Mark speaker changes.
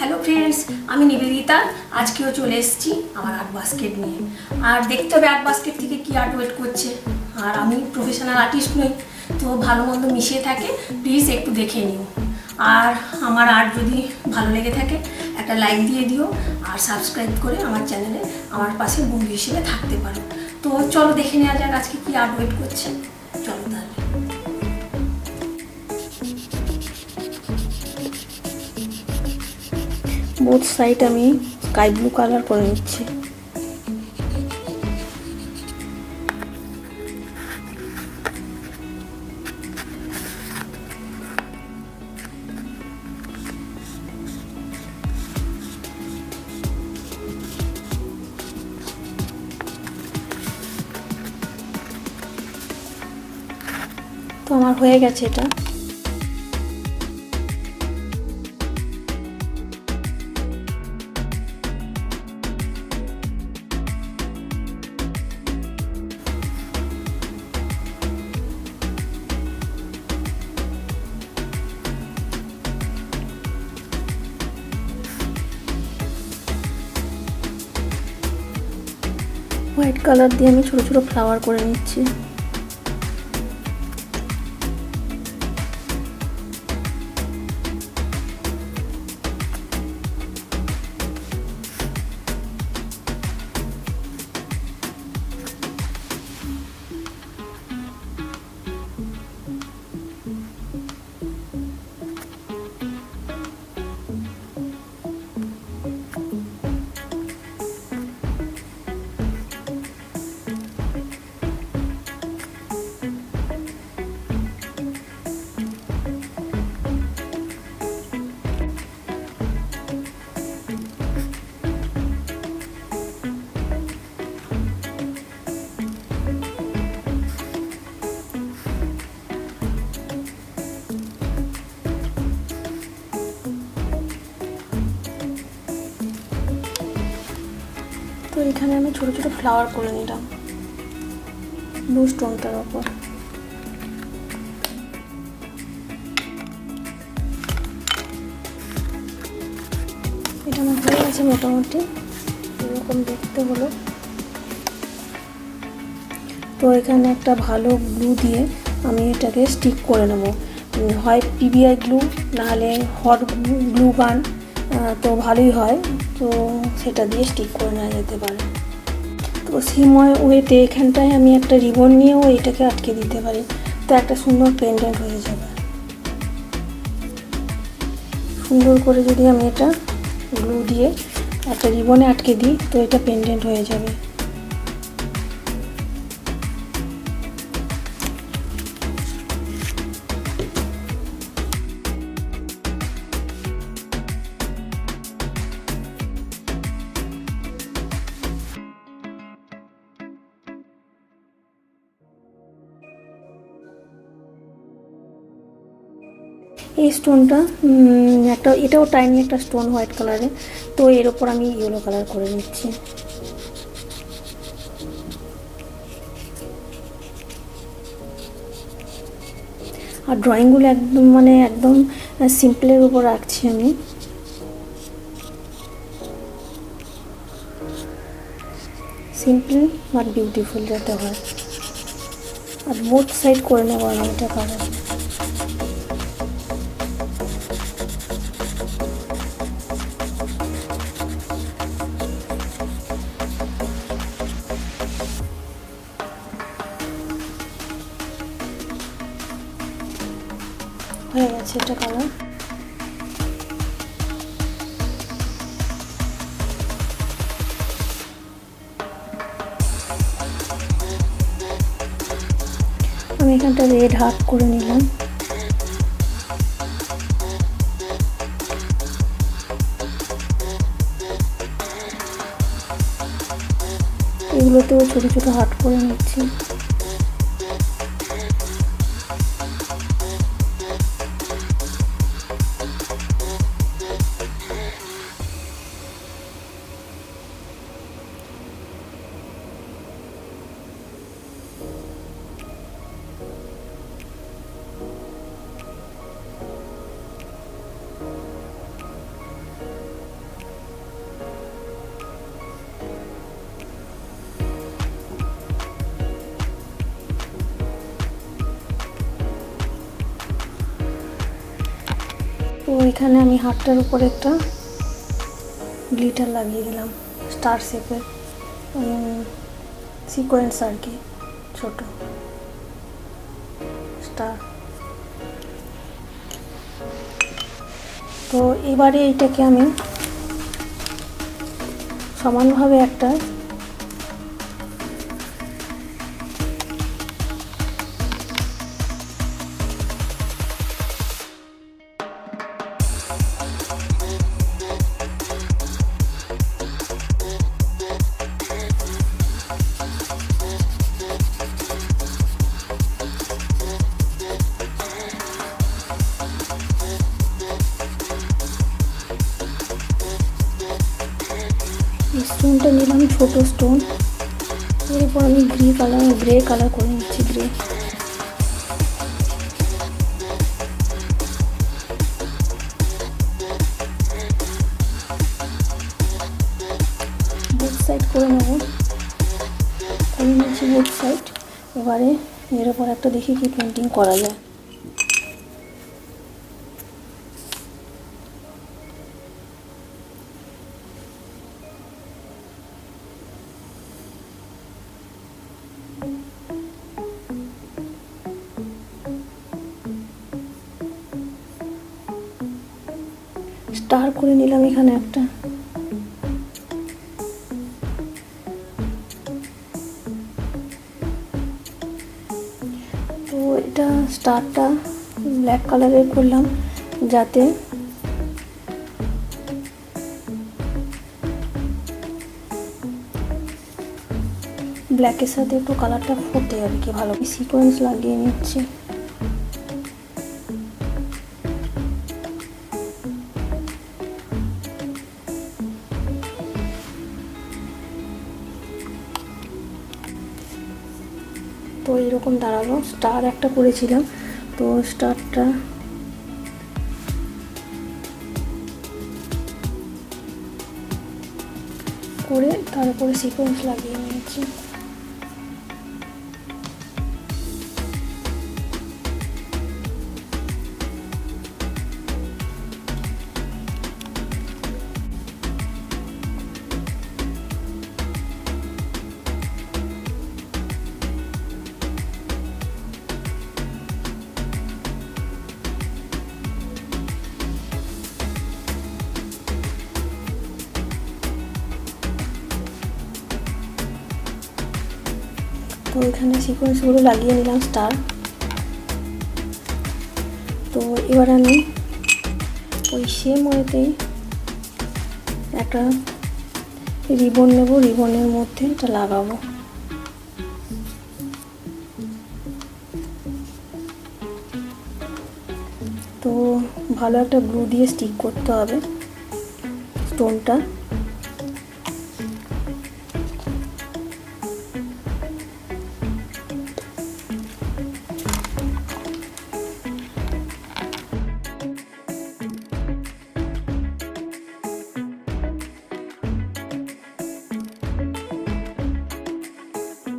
Speaker 1: Hello friends, আমি নিবেদিতা। আজকেও চলে এসেছি আমার আর্ট বাস্কেট নিয়ে। আর দেখতে হবে আর্ট বাস্কেট থেকে কি আর্ট ওয়েট করছে। আর আমি প্রফেশনাল আর্টিস্ট নই, তো ভালো মন্দ মিশিয়ে থাকে, প্লিজ একটু দেখে নিও। আর আমার আর্ট যদি ভালো লেগে থাকে একটা লাইক দিয়ে দিও, আর সাবস্ক্রাইব করে আমার চ্যানেলে আমার পাশে বন্ধু হিসেবে থাকতে পারো। তো চলো দেখে নেওয়া যাক আজকে কি আর্ট ওয়েট করছে। চলো তাহলে। বোথ সাইড আমি স্কাই ব্লু কালার করে নিচ্ছি। তো আমার হয়ে গেছে এটা। হোয়াইট কালার দিয়ে আমি ছোট ছোট ফ্লাওয়ার করে নিচ্ছি। তো এখানে আমি ছোট ছোট ফ্লাওয়ার করে নিলাম ব্লু স্টোনটার ওপর। এটা আমার হয়ে গেছে মোটামুটি, এরকম দেখতে হলো। তো এখানে একটা ভালো গ্লু দিয়ে আমি এটাকে স্টিক করে নেব, হয় পিবিআই গ্লু, নাহলে হট গ্লু গান, তো ভালোই হয়। তো সেটা দিয়ে স্টিক করে নেওয়া যেতে পারে। তো সিময় ওয়েতে এখানটায় আমি একটা রিবন নিয়েও এটাকে আটকে দিতে পারি, তো একটা সুন্দর পেন্ডেন্ট হয়ে যাবে। সুন্দর করে যদি আমি এটা গ্লু দিয়ে একটা রিবনে আটকে দিই, তো এটা পেন্ডেন্ট হয়ে যাবে। এই স্টোনটা এটাও টাইনি একটা স্টোন হোয়াইট কালারে, তো এর ওপর আমি ইয়েলো কালার করে নিচ্ছি। আর ড্রয়িংগুলো একদম সিম্পলের উপর রাখছি আমি। সিম্পল বাট বিউটিফুল যাতে হয়। আর বোথ সাইড করে নেবো আমি এটা কালার। হয়ে গেছে এটা কালার। আমি এখানটা রেড হাফ করে নিলাম। এগুলোতেও ছোট ছোট হার্ট করে নিচ্ছি। তো এখানে আমি হাতটার উপরে একটা গ্লিটার লাগিয়ে দিলাম স্টার শেপের সিকোয়েন্স আর কি, ছোট স্টার। তো এবারে এইটাকে আমি সমানভাবে একটা স্টোনটা নিলাম, ছোট স্টোন। এরপর আমি গ্রে কালার করে নিচ্ছি, গ্রে। বোথ সাইড করে নেব, করে নিচ্ছি বোথ সাইড। এবারে এর উপর একটা দেখি কি পেন্টিং করা যায়। স্টার করে নিলাম এখানে একটা। তো এটা স্টারটা ব্ল্যাক কালারের করলাম যাতে ব্ল্যাকের সাথে একটু কালারটা ফোটে আর কি, ভালো সিকোয়েন্স লাগিয়ে নিচ্ছি। তো এরকম দাঁড়ালো। স্টার একটা করেছিলাম, তো স্টারটা করে তার উপরে সিকোয়েন্স লাগিয়ে নিয়েছি। তো এখানে সিকোয়েন্সগুলো লাগিয়ে নিলাম স্টার। তো এবার আমি ওই সেম ওয়েতেই একটা রিবন নেব, রিবনের মধ্যে এটা লাগাবো। তো ভালো একটা গ্লু দিয়ে স্টিক করতে হবে স্টোনটা।